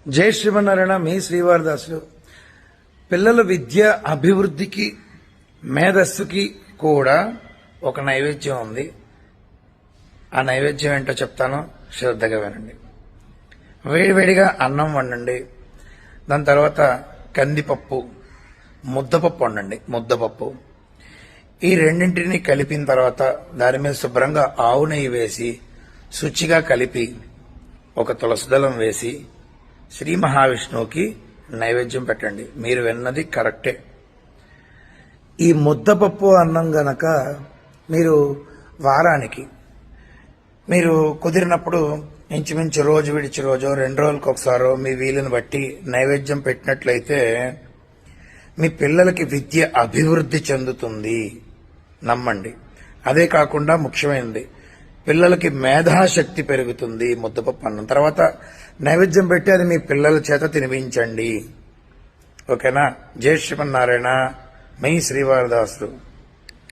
జై శ్రీమన్నారాయణ. మీ శ్రీవారదాసులు. పిల్లల విద్య అభివృద్ధికి మేధస్సుకి కూడా ఒక నైవేద్యం ఉంది. ఆ నైవేద్యం ఏంటో చెప్తాను, శ్రద్ధగా వినండి. వేడివేడిగా అన్నం వండండి. దాని తర్వాత కందిపప్పు, ముద్దపప్పు వండండి. ముద్దపప్పు ఈ రెండింటిని కలిపిన తర్వాత దాని మీద శుభ్రంగా ఆవు నెయ్యి వేసి శుచిగా కలిపి ఒక తులసిదళం వేసి శ్రీ మహావిష్ణువుకి నైవేద్యం పెట్టండి. మీరు విన్నది కరెక్టే. ఈ ముద్దపప్పు అన్నం గనక మీరు వారానికి మీరు కుదిరినప్పుడు ఇంచుమించు రోజు విడిచి రోజు 2 రోజులకు ఒకసారో మీ వీలుని బట్టి నైవేద్యం పెట్టినట్లయితే మీ పిల్లలకి విద్య అభివృద్ధి చెందుతుంది. నమ్మండి. అదే కాకుండా ముఖ్యమైనది, పిల్లలకి మేధాశక్తి పెరుగుతుంది. ముద్దపప్పు అన్నం తర్వాత నైవేద్యం పెట్టి అది మీ పిల్లల చేత తినిపించండి. ఓకేనా? జై శ్రీమన్నారాయణ. మీ శ్రీవారదాసులు.